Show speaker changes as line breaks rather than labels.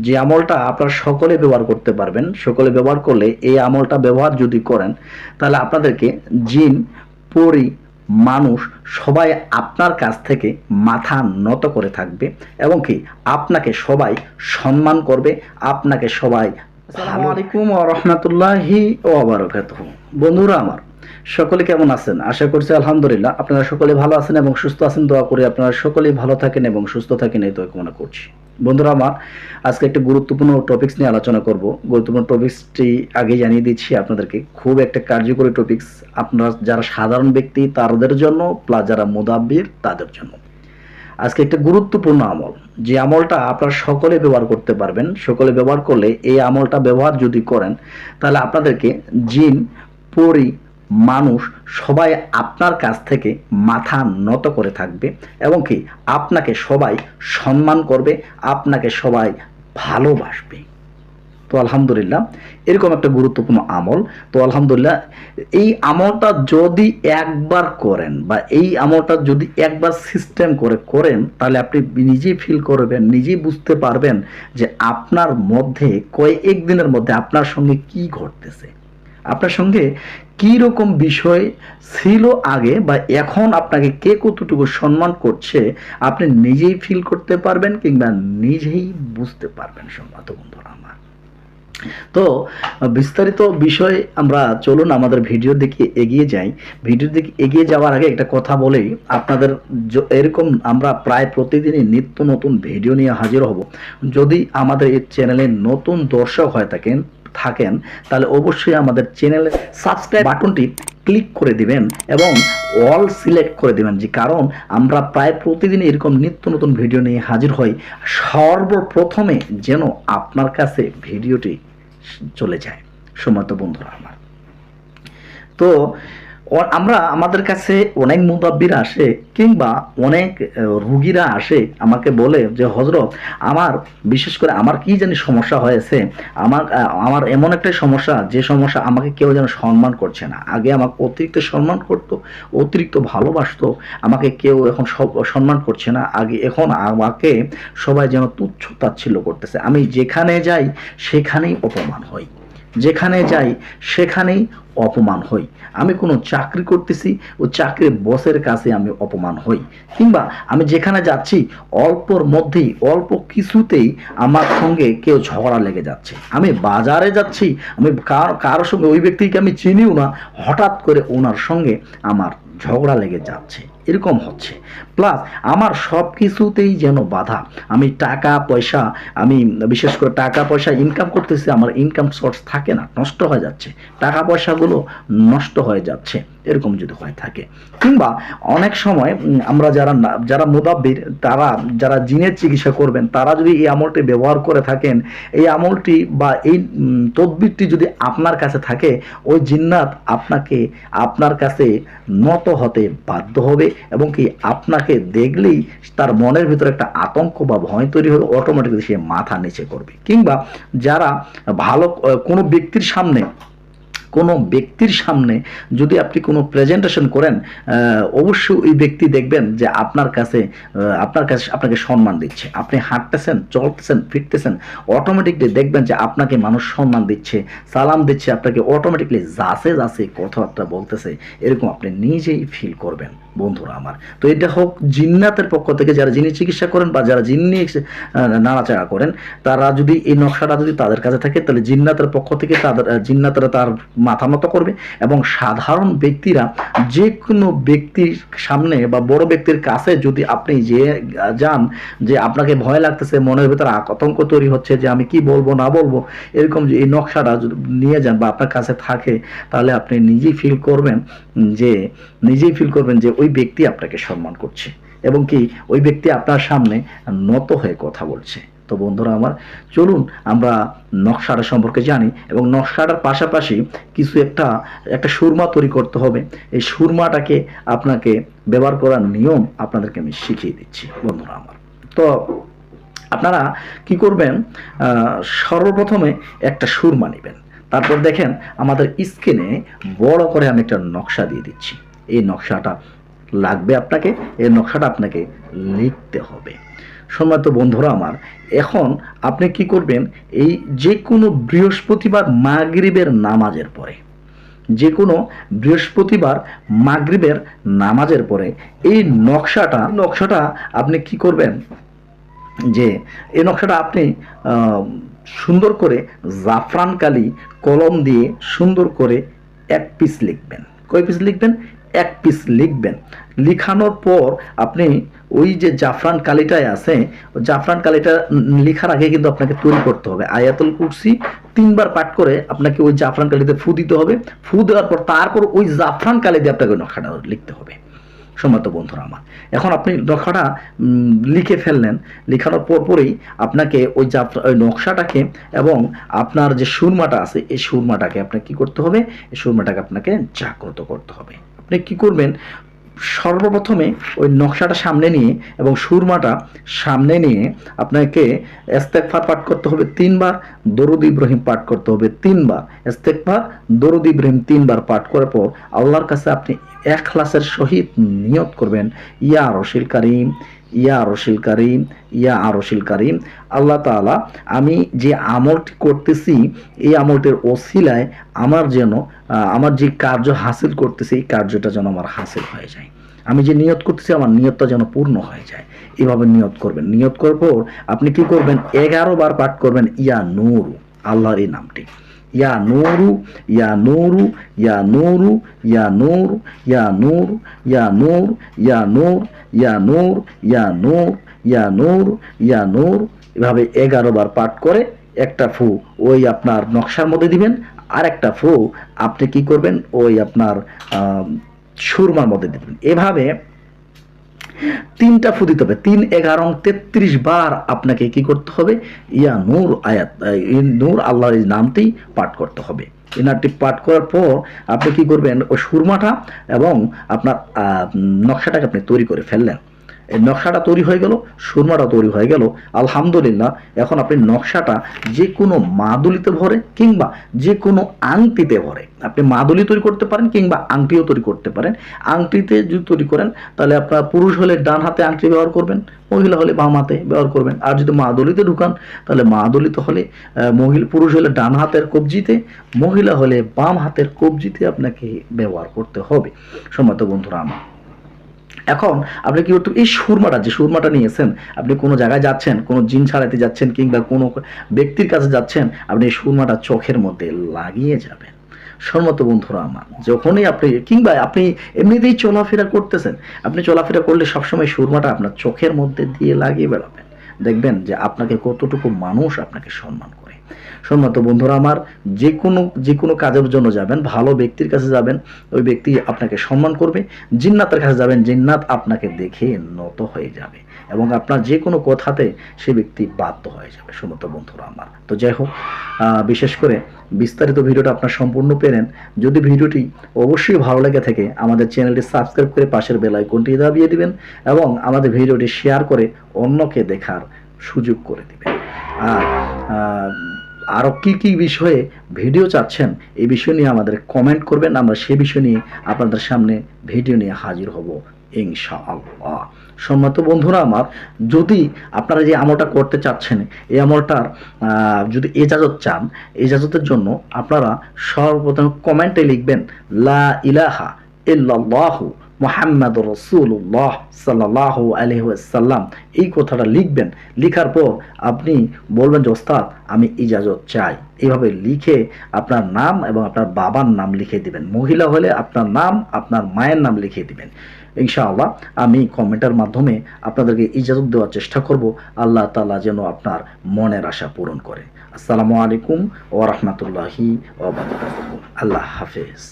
যে আমলটা আপনারা সকলে ব্যবহার করতে পারবেন। সকলে ব্যবহার করলে এই আমলটা ব্যবহার যদি করেন তাহলে আপনাদেরকে জিন, পরী, মানুষ সবাই আপনার কাছ থেকে মাথা নত করে থাকবে এবং কি আপনাকে সবাই সম্মান করবে, আপনাকে সবাই। আসসালামু আলাইকুম ওয়া রাহমাতুল্লাহি ওয়া বারাকাতুহু। বন্ধুরা আমার, সকলে কেমন আছেন? আশা করছি আলহামদুলিল্লাহ আপনারা সকলে ভালো আছেন এবং সুস্থ আছেন। দোয়া করি আপনারা সকলেই ভালো থাকেন এবং সুস্থ থাকেন, এই দোয়া কামনা করছি। বন্ধুরা আমার, আজকে একটা গুরুত্বপূর্ণ টপিকস নিয়ে আলোচনা করব। গুরুত্বপূর্ণ টপিকসটি আগে জানিয়ে দিচ্ছি আপনাদেরকে, খুব একটা কার্যকরী টপিকস আপনারা যারা সাধারণ ব্যক্তি তাদের জন্য, প্লাস যারা মুদাব্বির তাদের জন্য। আজকে একটা গুরুত্বপূর্ণ আমল, যে আমলটা আপনারা সকলে ব্যবহার করতে পারবেন। সকলে ব্যবহার করলে এই আমলটা ব্যবহার যদি করেন তাহলে আপনাদেরকে জিন, পরী, মানুষ সবাই আপনার কাছ থেকে মাথা নত করে থাকবে এবং কি আপনাকে সবাই সম্মান করবে, আপনাকে সবাই ভালোবাসবে। তো আলহামদুলিল্লাহ, এরকম একটা গুরুত্বপূর্ণ আমল। তো আলহামদুলিল্লাহ, এই আমলটা যদি একবার করেন বা এই আমলটা যদি একবার সিস্টেম করে করেন তাহলে আপনি নিজেই ফিল করবেন, নিজেই বুঝতে পারবেন যে আপনার মধ্যে কয়েক দিনের মধ্যে আপনার সঙ্গে কি ঘটতেছে, আপনার সঙ্গে কী রকম বিষয় ছিল আগে বা এখন আপনাকে কে কতটুকু সম্মান করছে আপনি নিজেই ফিল করতে পারবেন কিংবা নিজেই বুঝতে পারবেন। সম্মানিত বন্ধুরা আমার, তো বিস্তারিত বিষয় আমরা চলুন আমাদের ভিডিওর দিকে এগিয়ে যাই। ভিডিওর দিকে এগিয়ে যাওয়ার আগে একটা কথা বলেই আপনাদের, এরকম আমরা প্রায় প্রতিদিনই নিত্য নতুন ভিডিও নিয়ে হাজির হব। যদি আমাদের এই চ্যানেলে নতুন দর্শক হয়ে থাকেন তাহলে অবশ্যই আমাদের চ্যানেলে সাবস্ক্রাইব বাটনটি ক্লিক করে দিবেন এবং অল সিলেক্ট করে দিবেন, যে কারণ আমরা প্রায় প্রতিদিন এরকম নিত্য নতুন ভিডিও নিয়ে হাজির হই। সর্বপ্রথমে যেন আপনার কাছে ভিডিওটি চলে যায়। সম্মানিত বন্ধুরা আমার, তো আমরা আমাদের কাছে অনেক মুদাব্বির আসে কিংবা অনেক রুগীরা আসে, আমাকে বলে যে হযরত আমার বিশেষ করে আমার কি জানি সমস্যা হয়েছে, আমার এমন একটা সমস্যা, যে সমস্যা আমাকে কেউ যেন সম্মান করছে না। আগে আমাকে অতিরিক্ত সম্মান করতো, অতিরিক্ত ভালোবাসতো, আমাকে কেউ এখন সম্মান করছে না। আগে এখন আমাকে সবাই যেন তুচ্ছ তাচ্ছিল্য করতেছে। আমি যেখানে যাই সেখানেই অপমান হই, যেখানে যাই সেখানেই অপমান হই। আমি কোনো চাকরি করতেছি, ও চাকরির বসের কাছে আমি অপমান হই, কিংবা আমি যেখানে যাচ্ছি অল্পর মধ্যেই, অল্প কিছুতেই আমার সঙ্গে কেউ ঝগড়া লেগে যাচ্ছে। আমি বাজারে যাচ্ছি, আমি কারোর সঙ্গে, ওই ব্যক্তিকে আমি চিনিও না, হঠাৎ করে ওনার সঙ্গে আমার ঝগড়া লেগে যাচ্ছে, এরকম হচ্ছে। প্লাস আমার সব কিছুতেই যেন বাধা। আমি টাকা পয়সা, আমি বিশেষ করে টাকা পয়সা ইনকাম করতেছি, আমার ইনকাম সোর্স থাকে না, নষ্ট হয়ে যাচ্ছে, টাকা পয়সাগুলো নষ্ট হয়ে যাচ্ছে, এরকম যদি হয়ে থাকে। কিংবা অনেক সময় আমরা যারা মুদাব্বির, তারা যারা জিনের চিকিৎসা করবেন, তারা যদি এই আমলটি ব্যবহার করে থাকেন, এই আমলটি বা এই তদবিরটি যদি আপনার কাছে থাকে, ওই জিন্নাত আপনার কাছে নত হতে বাধ্য হবে এবং কি আপনাকে দেখলেই তার মনের ভিতরে একটা আতঙ্ক বা ভয় তৈরি হয়ে অটোমেটিক্যালি সে মাথা নিচে করবে। কিংবা যারা ভালো কোনো ব্যক্তির সামনে যদি আপনি কোনো প্রেজেন্টেশন করেন, অবশ্যই ওই ব্যক্তি দেখবেন যে আপনাকে সম্মান দিচ্ছে। আপনি হাঁটতেছেন, চলতেছেন, ফিরতেছেন, অটোমেটিকলি দেখবেন যে আপনাকে মানুষ সম্মান দিচ্ছে, সালাম দিচ্ছে, আপনাকে অটোমেটিকলি যাচে কথাবার্তা বলতেছে, এরকম আপনি নিজেই ফিল করবেন। বন্ধুরা আমার, তো এটা হোক জিন্নাতের পক্ষ থেকে, যারা জিনি চিকিৎসা করেন বা যারা জিন্নি নাড়াচাড়া করেন, তারা যদি এই নকশাটা যদি তাদের কাছে থাকে তাহলে জিন্নাতের পক্ষ থেকে জিন্নাতরা তার মাথা নত করবে। এবং সাধারণ ব্যক্তিরা যে কোনো ব্যক্তির সামনে বা বড় ব্যক্তির কাছে যদি আপনি যান, যে আপনাকে ভয় লাগতেছে, মনের ভিতরে আতঙ্ক তৈরি হচ্ছে যে আমি কি বলবো না বলবো, এরকম যে এই নকশাটা যদি নিয়ে যান বা আপনার কাছে থাকে, তাহলে আপনি নিজেই ফিল করবেন যে ওই ব্যক্তি আপনাকে সম্মান করছে এবং কি ওই ব্যক্তি আপনার সামনে নত হয়ে কথা বলছে। তো বন্ধুরা আমার, চলুন আমরা নকশাটা সম্পর্কে জানি এবং নকশাটার পাশাপাশি কিছু একটা সুরমা তৈরি করতে হবে। এই সুরমাটাকে আপনাকে ব্যবহার করার নিয়ম আপনাদেরকে আমি শিখিয়ে দিচ্ছি। বন্ধুরা আমার, তো আপনারা কি করবেন, সর্বপ্রথমে একটা সুরমা নেবেন। তারপর দেখেন আমাদের স্ক্রিনে বড় করে আমি একটা নকশা দিয়ে দিচ্ছি। এই নকশাটা লাগবে আপনাকে, এই নকশাটা আপনাকে লিখতে হবে। সম্মানিত বন্ধুরা আমার, এখন আপনি কি করবেন, এই যে কোনো বৃহস্পতিবার মাগরিবের নামাজের পরে, যে কোনো বৃহস্পতিবার মাগরিবের নামাজের পরে এই নকশাটা আপনি কি করবেন, যে এই নকশাটা আপনি সুন্দর করে জাফরান কালি কলম দিয়ে সুন্দর করে এক পিস লিখবেন। কয় পিস লিখবেন? এক পিস লিখবেন। লিখানোর পর আপনি ওই যে জাফরান কালিটায় আছে, জাফরান কালিটা লেখার আগে কিন্তু আপনাকে তৈরি করতে হবে আয়াতুল কুরসি 3 বার পাঠ করে আপনাকে ওই জাফরান কালিতে ফু দিতে হবে। ফু দেওয়ার পর তারপর ওই জাফরান কালি দিয়ে আপনাকে ওই নকশাটা লিখতে হবে। সম্মানিত বন্ধুরা আমার, এখন আপনি নকশাটা লিখে ফেললেন। লিখানোর পরই আপনাকে ওই নকশাটাকে এবং আপনার যে সুরমাটা আছে এই সুরমাটাকে আপনাকে কি করতে হবে, এই সুরমাটাকে আপনাকে জাগ্রত করতে হবে। আপনি কি করবেন, সর্বপ্রথমে ওই নকশাটা সামনে নিয়ে এবং সুরমাটা সামনে নিয়ে আপনাকে ইস্তেগফার পাঠ করতে হবে 3 বার, দরুদ ইব্রাহিম পাঠ করতে হবে 3 বার। ইস্তেগফার, দরুদ ইব্রাহিম 3 বার পাঠ করার পর আল্লাহর কাছে আপনি ইখলাসের সহিত নিয়ত করবেন, ইয়া আরশিল কারীম, ইয়া আরশিল কারীম, ইয়া আরশিল কারীম, আল্লাহ তাআলা আমি যে আমলটি করতেছি এই আমলটির ওসিলায় আমার যেন আমার যে কার্য হাসিল করতেছি এই কার্যটা যেন আমার হাসিল হয়ে যায়। আমি যে নিয়ত করতেছি আমার নিয়তটা যেন পূর্ণ হয়ে যায়। এভাবে নিয়ত করবেন। নিয়ত করার পর আপনি কি করবেন, 11 বার পাঠ করবেন ইয়া নূরু, আল্লাহর এই নামটি, ইয়া নূরু, ইয়া নূরু, ইয়া নূরু, ইয়া নূর, ইয়া নূর, ইয়া নূর, ইয়া নূর, ইয়া নূর, ইয়া নূর, ইয়া নূর, ইয়া নূর, এভাবে 11 বার পাঠ করে একটা ফু ওই আপনার নকশার মধ্যে দিবেন, আর একটা ফু আপনি কি করবেন ওই আপনার সুরমার মধ্যে দিবেন। এভাবে 3টা ফু দিতে হবে। 3 11 33 বার আপনাকে কি করতে হবে, ইয়া নূর আয়াত নূর আল্লাহর এই নামটি পাঠ করতে হবে। এই নামটি পাঠ করার পর আপনি কি করবেন, ওই সুরমাটা এবং আপনার নকশাটাকে আপনি তৈরি করে ফেললেন। এই নকশাটা তৈরি হয়ে গেল, সুরমাটা তৈরি হয়ে গেল, আলহামদুলিল্লাহ। এখন আপনি নকশাটা যে কোনো মাদুলিতে ভরে কিংবা যে কোনো আংটিতে ভরে, আপনি মাদুলি তৈরি করতে পারেন কিংবা আংটিও তৈরি করতে পারেন। আংটিতে যদি তৈরি করেন তাহলে আপনার পুরুষ হলে ডান হাতে আংটি ব্যবহার করবেন, মহিলা হলে বাম হাতে ব্যবহার করবেন। আর যদি মাদুলিতে ঢুকান তাহলে মাদুলিতে হলে পুরুষ হলে ডান হাতের কবজিতে, মহিলা হলে বাম হাতের কবজিতে আপনাকে ব্যবহার করতে হবে। সম্মানিত বন্ধুরা আমার, এখন আপনি কি করতে, এই সুরমাটা যে সুরমাটা নিয়েছেন, আপনি কোনো জায়গায় যাচ্ছেন, কোনো জিন ছাড়াইতে যাচ্ছেন কিংবা কোনো ব্যক্তির কাছে যাচ্ছেন, আপনি এই সুরমাটা চোখের মধ্যে লাগিয়ে যাবেন। সম্মত বন্ধুরা আমার, যখনই আপনি কিংবা আপনি এমনিতেই চলাফেরা করতেছেন, আপনি চলাফেরা করলে সবসময় সুরমাটা আপনার চোখের মধ্যে দিয়ে লাগিয়ে বেড়াবেন। দেখবেন যে আপনাকে কতটুকু মানুষ আপনাকে সম্মান করে। সম্মানিত বন্ধুরা আমার, যে কোনো কাজের জন্য যাবেন, ভালো ব্যক্তির কাছে যাবেন, ওই ব্যক্তি আপনাকে সম্মান করবে। জিন্নাতের কাছে যাবেন, জিন্নাত আপনাকে দেখে নত হয়ে যাবে এবং আপনার যে কোনো কথাতে সে ব্যক্তি বাধ্য হয়ে যাবে। সম্মানিত বন্ধুরা আমার, তো যাই হোক, বিশেষ করে বিস্তারিত ভিডিওটা আপনার সম্পূর্ণ পেলেন। যদি ভিডিওটি অবশ্যই ভালো লেগে থাকে আমাদের চ্যানেলটি সাবস্ক্রাইব করে পাশের বেল আইকনটি দাবিয়ে দিবেন এবং আমাদের ভিডিওটি শেয়ার করে অন্যকে দেখার সুযোগ করে দিবেন। আর আরও কী বিষয়ে ভিডিও চাচ্ছেন এই বিষয় নিয়ে আমাদের কমেন্ট করবেন, আমরা সে বিষয় নিয়ে আপনাদের সামনে ভিডিও নিয়ে হাজির হব ইনশাআল্লাহ। সম্মানিত বন্ধুরা আমার, যদি আপনারা যে আমলটা করতে চাচ্ছেন এই আমলটার যদি ইজাজত চান, ইজাজতের জন্য আপনারা সর্বপ্রথম কমেন্টে লিখবেন লা ইলাহা ইল্লাল্লাহু মুহাম্মাদুর রাসূলুল্লাহ সাল্লাল্লাহু আলাইহি ওয়াসাল্লাম, এই কথাটা লিখবেন। লিখার পর আপনি বলবেন যে ওস্তাদ আমি ইজাজত চাই। এইভাবে লিখে আপনার নাম এবং আপনার বাবার নাম লিখে দিবেন। মহিলা হলে আপনার নাম, আপনার মায়ের নাম লিখে দিবেন। ইনশাআল্লাহ আমি কমেন্টের মাধ্যমে আপনাদেরকে ইজাজত দেওয়ার চেষ্টা করব। আল্লাহ তাআলা যেন আপনার মনের আশা পূরণ করে। আসসালামু আলাইকুম ওয়া রাহমাতুল্লাহি ওয়া বারাকাতুহু। আল্লাহ হাফেজ।